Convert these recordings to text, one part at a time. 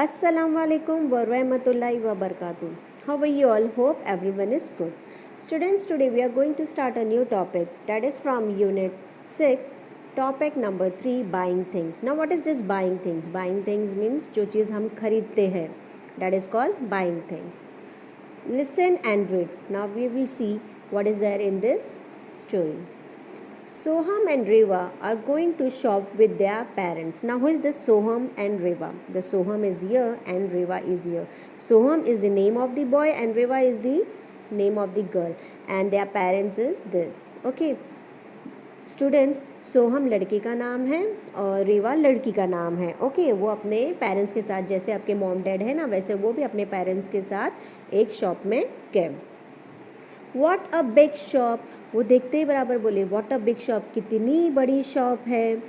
Assalamu alaikum wa rahmatullahi wa barakatuh. How are you all? Hope everyone is good. Students, today we are going to start a new topic that is from Unit 6, topic number 3, buying things. Now, what is this buying things? Buying things means जो चीज़ हम खरीदते हैं. That is called buying things. Listen and read. Now we will see what is there in this story. Soham and Reva are going to shop with their parents. Now, who is this Soham and Reva? The Soham is here and Reva is here. Soham is the name of the boy and Reva is the name of the girl. And their parents is this. Okay. Students, Soham लड़के का नाम है और रेवा लड़की का नाम है. Okay, वो अपने पेरेंट्स के साथ, जैसे आपके मॉम डैड है ना, वैसे वो भी अपने पेरेंट्स के साथ एक शॉप में गए. What a big shop. वो देखते ही बराबर बोले व्हाट अ बिग शॉप, कितनी बड़ी शॉप है.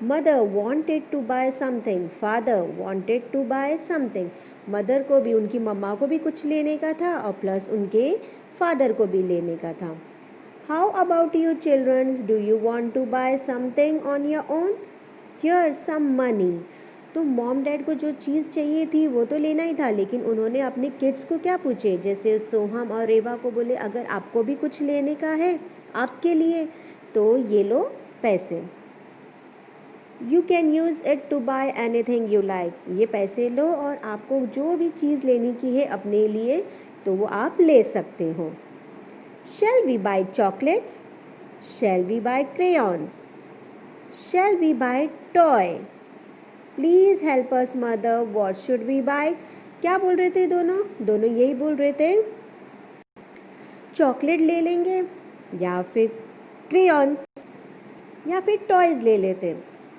Mother wanted to buy something. Father wanted to buy something. Mother को भी, उनकी मम्मा को भी कुछ लेने का था और प्लस उनके फादर को भी लेने का था. How about you childrens, do you want to buy something on your own. Here some money. तो मॉम डैड को जो चीज़ चाहिए थी वो तो लेना ही था, लेकिन उन्होंने अपने किड्स को क्या पूछे, जैसे सोहम और रेवा को बोले अगर आपको भी कुछ लेने का है आपके लिए तो ये लो पैसे. You can use it to buy anything you like. ये पैसे लो और आपको जो भी चीज़ लेने की है अपने लिए तो वो आप ले सकते हो. Shall we buy chocolates. Shall we buy crayons. Shall we buy toy. Please help us mother, what should we buy. क्या बोल रहे थे दोनों यही बोल रहे थे, चॉकलेट ले लेंगे या फिर क्रेयॉन्स या फिर टॉयज़ ले लेते.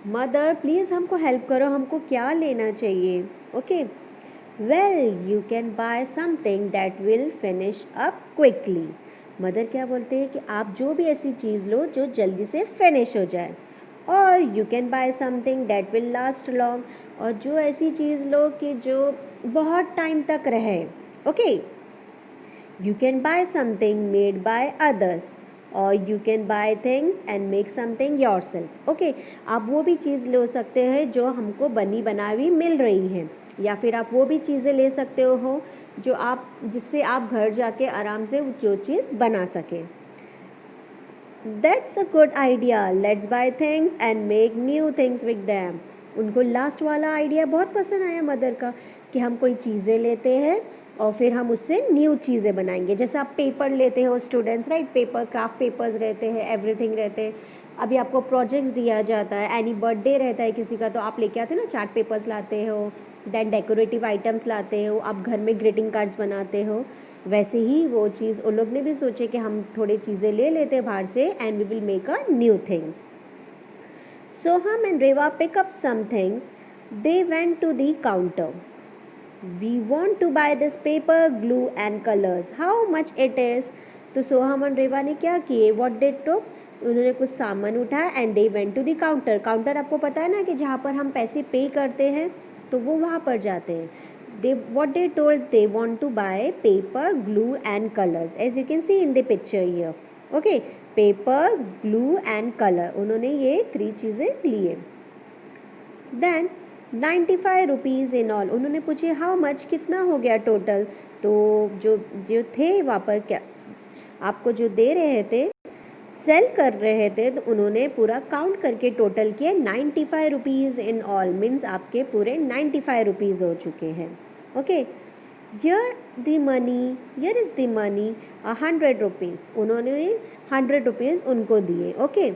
मदर प्लीज़ हमको हेल्प करो, हमको क्या लेना चाहिए. Okay, well you can buy something that will finish up quickly. Mother क्या बोलते हैं कि आप जो भी ऐसी चीज़ लो जो जल्दी से फिनिश हो जाए. और you can buy something that will last long. और जो ऐसी चीज़ लो कि जो बहुत टाइम तक रहे. Okay, you can buy something made by others. और you can buy things and make something yourself. Okay, आप वो भी चीज़ ले सकते हैं जो हमको बनी बनाई मिल रही है, या फिर आप वो भी चीज़ें ले सकते हो जो आप, जिससे आप घर जाके आराम से जो चीज़ बना सकें. That's a good idea. Let's buy things and make new things with them. उनको लास्ट वाला आइडिया बहुत पसंद आया मदर का, कि हम कोई चीज़ें लेते हैं और फिर हम उससे न्यू चीज़ें बनाएंगे. जैसे आप पेपर लेते हो students, right, paper, craft papers रहते हैं, एवरीथिंग रहते हैं. अभी आपको प्रोजेक्ट्स दिया जाता है, एनी बर्थडे रहता है किसी का तो आप लेके आते हो ना, चार्ट पेपर्स लाते हो, देन डेकोरेटिव आइटम्स लाते हो, आप घर में ग्रीटिंग कार्ड्स बनाते हो. वैसे ही वो चीज़ उन लोग ने भी सोचे कि हम थोड़ी चीज़ें ले लेते हैं बाहर से and we will make a new things. Soham and Reva pick up some things. They went to the counter. We want to buy this paper, glue and colors. How much it is? तो सोहम और रेवा ने क्या किए, what they took, उन्होंने कुछ सामान उठाया and they went to the counter. Counter आपको पता है ना कि जहाँ पर हम पैसे पे करते हैं तो वो वहाँ पर जाते हैं. They what they told, they want to buy paper, glue and colors, as you can see in the picture here. Okay, paper, glue and colour, उन्होंने ये 3 चीज़ें लिए. Then 95 rupees in all. उन्होंने पूछे हाउ मच, कितना हो गया total. तो जो जो थे वहाँ पर, क्या आपको जो दे रहे थे, सेल कर रहे थे, तो उन्होंने पूरा काउंट करके टोटल किए 95 रुपीज़ इन ऑल. मीन्स आपके पूरे 95 रुपीज़ हो चुके हैं. Okay, Here the money, here is the money, 100 rupees. उन्होंने 100 रुपीज़ उनको दिए. Okay,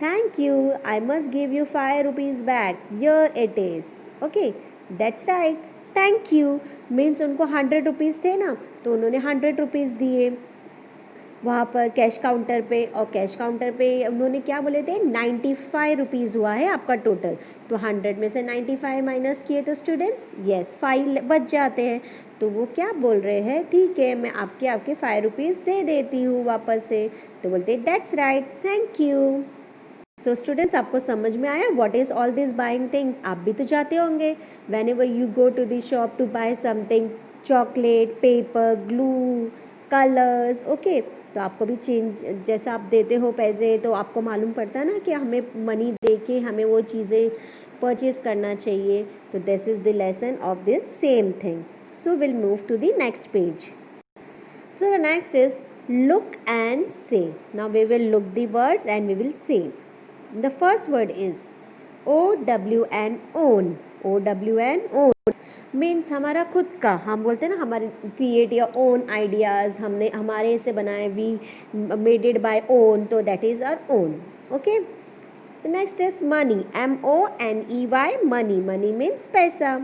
thank you, I must give you 5 rupees back. Here it is. Okay, that's right, thank you means उनको 100 rupees थे ना, तो उन्होंने 100 रुपीज़ दिए वहाँ पर कैश काउंटर पे. और कैश काउंटर पे उन्होंने क्या बोले थे, 95 रुपीज़ हुआ है आपका टोटल. तो 100 में से 95 माइनस किए तो स्टूडेंट्स, यस, 5 बच जाते हैं. तो वो क्या बोल रहे हैं, ठीक है मैं आपके 5 रुपीज़ दे देती हूँ वापस से. तो बोलते दैट्स राइट, थैंक यू. तो स्टूडेंट्स, आपको समझ में आया what is all this buying things. आप भी तो जाते होंगे whenever you go to the shop to buy something, chocolate, paper, glue, colours. Okay, तो आपको भी चेंज, जैसा आप देते हो पैसे तो आपको मालूम पड़ता है ना कि हमें मनी दे के हमें वो चीज़ें परचेज करना चाहिए. तो this is the lesson of this same thing. So will move to the next page. So the next is look and say. Now we will look the words and we will say. The first word is OWN, own. OWN, own means हमारा खुद का. हम बोलते हैं ना हमारे create या own ideas हमने हमारे से बनाए, we made it by own, तो that is our own. Okay. The next is money. MONEY, money. Money means पैसा.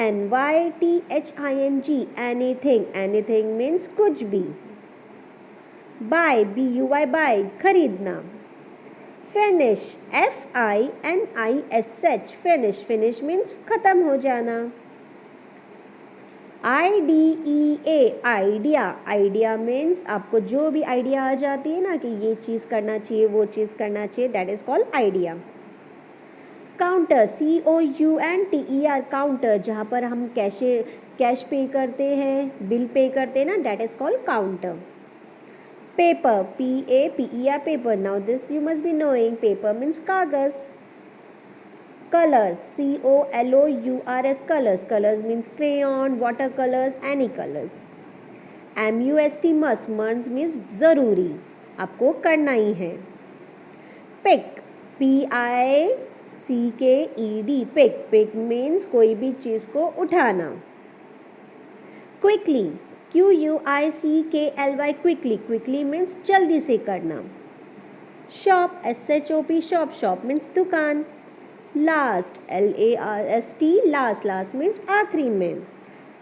ANYTHING, anything. Anything means कुछ भी. Buy, BUY, buy, खरीदना. Finish, FINISH, finish. Finish means खत्म हो जाना. IDEA, idea. Idea means आपको जो भी आइडिया आ जाती है ना कि ये चीज़ करना चाहिए, वो चीज़ करना चाहिए, that is called idea. Counter, COUNTER, counter, जहाँ पर हम कैश पे करते हैं, बिल पे करते हैं ना, that is called counter. Paper, PAPER, paper. Now this you must be knowing, paper means कागज. Colours, COLOURS, colours. Colours means crayon, water colours, any colours. MUST, must. Must means ज़रूरी, आपको करना ही है. Pick, PICKED, pick. Pick means कोई भी चीज़ को उठाना. Quickly, QUICKLY, quickly. Quickly means जल्दी से करना. Shop, SHOP, shop. Shop means दुकान. Last, LAST, last. Last means आखिरी में.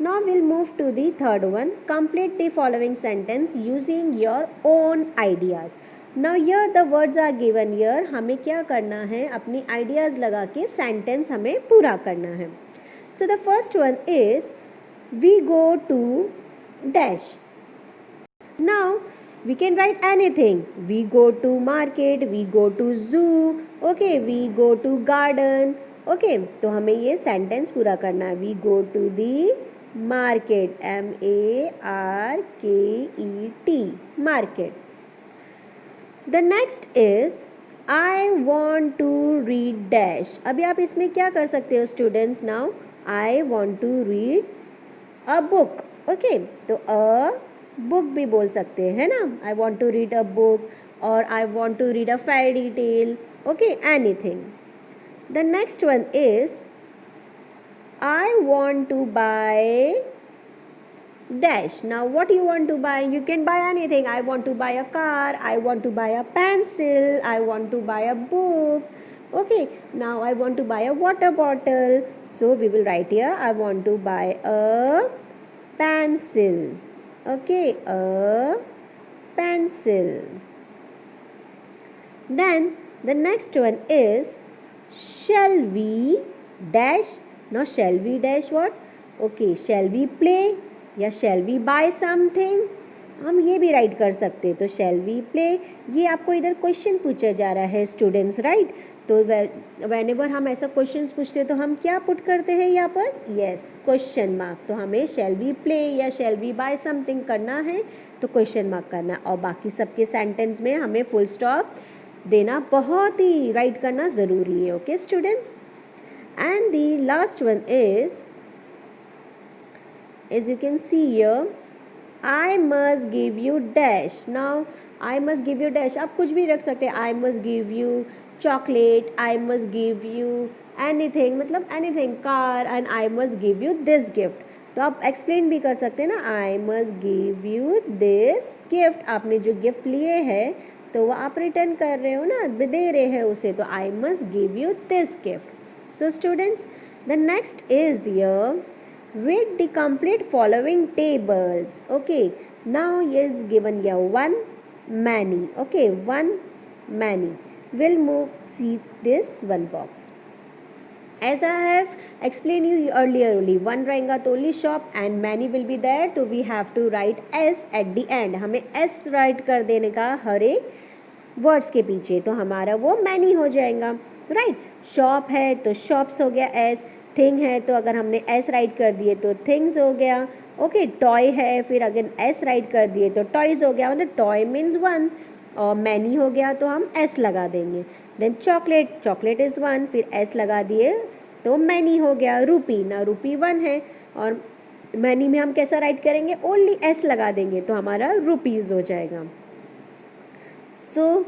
Now will move to the third one. Complete the following sentence using your own ideas. Now here the words are given here. हमें क्या करना है, अपनी ideas लगा के सेंटेंस हमें पूरा करना है. So the first one is we go to dash. Now we can write anything. We go to market, we go to zoo, okay, we go to garden. Okay, तो हमें ये सेंटेंस पूरा करना है. We go to the market, MARKET, market. The next is I want to read dash. अभी आप इसमें क्या कर सकते हो students. Now I want to read a book. Okay, तो a book भी बोल सकते हैं ना. I want to read a book और I want to read a fairy tale. Okay, anything. The next one is I want to buy dash. Now what you want to buy? You can buy anything. I want to buy a car, I want to buy a pencil, I want to buy a book. Okay, now I want to buy a water bottle. So we will write here I want to buy a pencil. Okay, a pencil. Then the next one is shall we dash. Now shall we dash what? Okay, shall we play या shall we buy something. हम ये भी right कर सकते हैं. तो shall we play, ये आपको इधर क्वेश्चन पूछा जा रहा है स्टूडेंट्स, राइट. तो whenever हम ऐसा क्वेश्चन पूछते हैं तो हम क्या पुट करते हैं यहाँ पर, यस, क्वेश्चन मार्क. तो हमें shall we play या shall we buy something करना है तो क्वेश्चन मार्क करना. और बाकी सबके सेंटेंस में हमें फुल स्टॉप देना बहुत ही राइट करना ज़रूरी है. Okay students. And the last one is, as you can see here, I must give you dash. Now I must give you dash, आप कुछ भी रख सकते हैं. I must give you chocolate, I must give you anything, मतलब anything, car, and I must give you this gift. तो आप explain भी कर सकते हैं ना. I must give you this gift. आपने जो गिफ्ट लिए है तो वो आप रिटर्न कर रहे हो ना, दे रहे हैं उसे. तो I must give you this gift. So students, the next is here, read the complete following tables. Okay, now here is given here one, many. Okay, one, many. We'll move, see this one box. As I have explained you earlier only, one रहेगा तो only shop and many will be there. तो we have to write S at the end. हमें S write कर देने का हर एक words के पीछे, तो हमारा वो many हो जाएगा, राइट. शॉप है तो शॉप्स हो गया S. थिंग है तो अगर हमने एस राइट कर दिए तो थिंग्स हो गया. ओके, टॉय है फिर अगर एस राइट कर दिए तो टॉयज़ हो गया, मतलब टॉय मीन्स वन. और मैनी हो गया तो हम एस लगा देंगे। देन चॉकलेट, चॉकलेट इज़ 1, फिर एस लगा दिए तो मैनी हो गया। रूपी, ना रूपी 1 है और मैनी में हम कैसा राइट करेंगे, ओनली एस लगा देंगे तो हमारा रुपीज़ हो जाएगा। So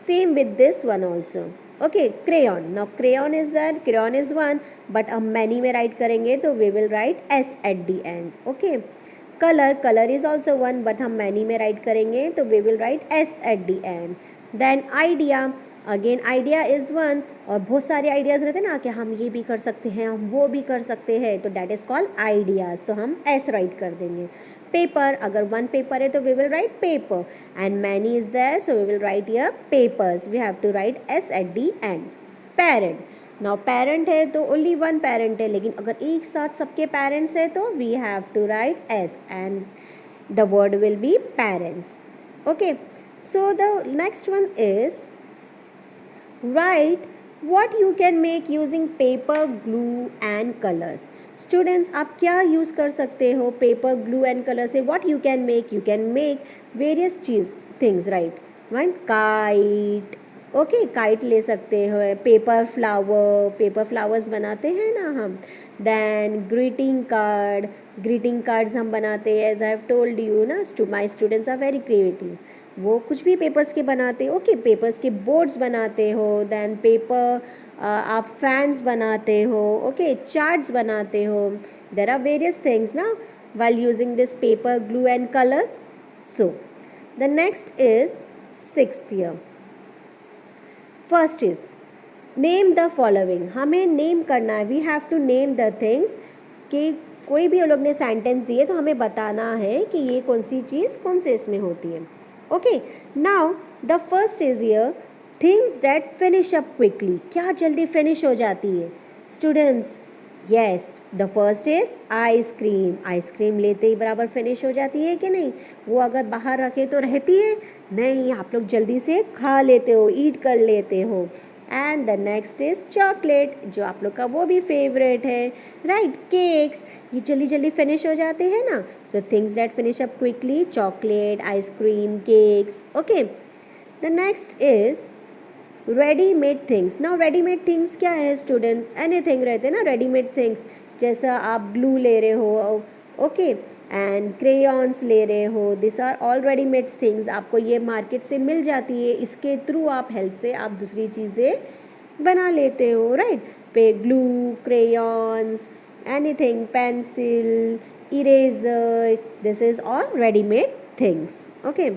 same with this one also. Okay, crayon, now crayon is that, crayon is 1 but हम मैनी में राइट करेंगे तो we will write S at the end. Okay, colour, colour is also 1 but हम many में write करेंगे तो we will write S at the end. Then idea, again idea is 1 और बहुत सारे आइडियाज़ रहते हैं ना कि हम ये भी कर सकते हैं, हम वो भी कर सकते हैं, तो डैट इज़ कॉल्ड आइडियाज़, तो हम एस राइट कर देंगे। पेपर, अगर 1 पेपर है तो we will write paper and many is there so we will write here papers, we have to write S at the end. Parent, now parent है तो only 1 parent है, लेकिन अगर एक साथ सबके पेरेंट्स है तो we have to write S and the word will be parents. Okay, so the next one is write what you can make using paper, glue and colors. Students, आप क्या यूज़ कर सकते हो पेपर, ग्लू एंड कलर से? what you can make, you can make various things, right? one kite, okay, kite ले सकते हो। Paper flower, paper flowers बनाते हैं ना हम। Then greeting card, greeting cards हम बनाते हैं, as I have told you ना, my students are very creative, वो कुछ भी पेपर्स के बनाते हो। ओके, पेपर्स के बोर्ड्स बनाते हो। देन पेपर आप फैंस बनाते हो। ओके, चार्ट्स बनाते हो। देर आर वेरियस थिंग्स ना while using this paper, glue and colors. So the next is 6th year. First is name the following. हमें नेम करना है, we have to name the things, कि कोई भी लोग ने सेंटेंस दिए तो हमें बताना है कि ये कौन सी चीज़ कौन से इसमें होती है। Okay, now the first is here things that finish up quickly, क्या जल्दी फिनिश हो जाती है students? Yes, the first is ice cream, ice cream लेते ही बराबर फिनिश हो जाती है कि नहीं? वो अगर बाहर रखे तो रहती है नहीं, आप लोग जल्दी से खा लेते हो, ईट कर लेते हो। And the next is chocolate, जो आप लोग का वो भी फेवरेट है, राइट? केक्स, ये जल्दी जल्दी फिनिश हो जाते हैं ना, so things that finish up quickly, chocolate, ice cream, cakes. Okay, the next is readymade things. Now readymade things क्या है स्टूडेंट्स? एनीथिंग रहते हैं ना रेडीमेड थिंग्स, जैसा आप ग्लू ले रहे हो, ओके, एंड क्रेयॉन्स ले रहे हो, this are all readymade things, आपको ये मार्केट से मिल जाती है, इसके थ्रू आप हेल्प से आप दूसरी चीज़ें बना लेते हो, राइट? पे glue, crayons, anything, pencil, eraser, this is all readymade things. Okay,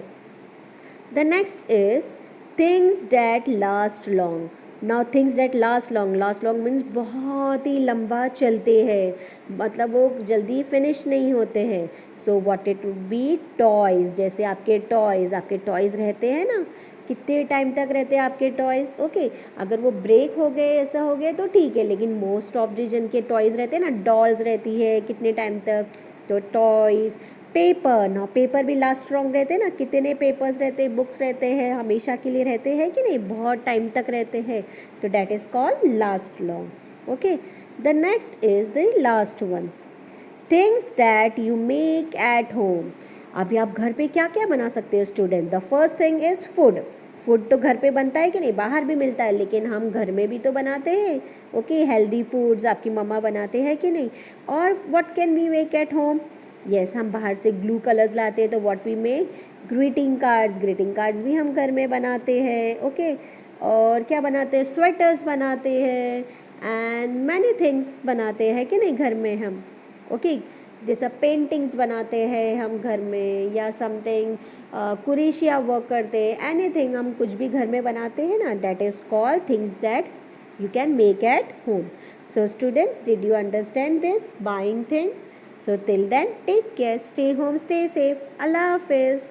the next is things that last long. Now things that last long, last long means बहुत ही लंबा चलते हैं, मतलब वो जल्दी फिनिश नहीं होते हैं। So what it would be? Toys, जैसे आपके टॉयज़ रहते हैं ना, कितने टाइम तक रहते हैं आपके टॉयज़? ओके, अगर वो ब्रेक हो गए, ऐसा हो गया तो ठीक है, लेकिन मोस्ट ऑफ द के टॉयज़ रहते हैं ना, डॉल्स रहती है कितने टाइम तक, तो टॉयज़। पेपर, ना पेपर भी लास्ट लॉन्ग रहते हैं ना, कितने पेपर्स रहते हैं, बुक्स रहते हैं, हमेशा के लिए रहते हैं कि नहीं, बहुत टाइम तक रहते हैं, तो that is called last long. Okay, the next is the last one, things that you make at home. अभी आप घर पे क्या क्या बना सकते हो student? The first thing is food, food तो घर पे बनता है कि नहीं, बाहर भी मिलता है, लेकिन हम घर में भी तो बनाते हैं। ओके, हेल्दी फूड्स आपकी मम्मा बनाते हैं कि नहीं? और what can we make at home? Yes, हम बाहर से ग्लू कलर्स लाते हैं तो what we make? Greeting cards, greeting cards भी हम घर में बनाते हैं। ओके, और क्या बनाते हैं? स्वेटर्स बनाते हैं एंड मैनी थिंग्स बनाते हैं कि नहीं घर में हम। ओके, जैसा पेंटिंग्स बनाते हैं हम घर में, या समथिंग कुरेशिया वर्क करते हैं, एनीथिंग हम कुछ भी घर में बनाते हैं ना, that is called things that you can make at home. So students, did you understand this buying things? So till then, take care, stay home, stay safe. Allah Hafiz.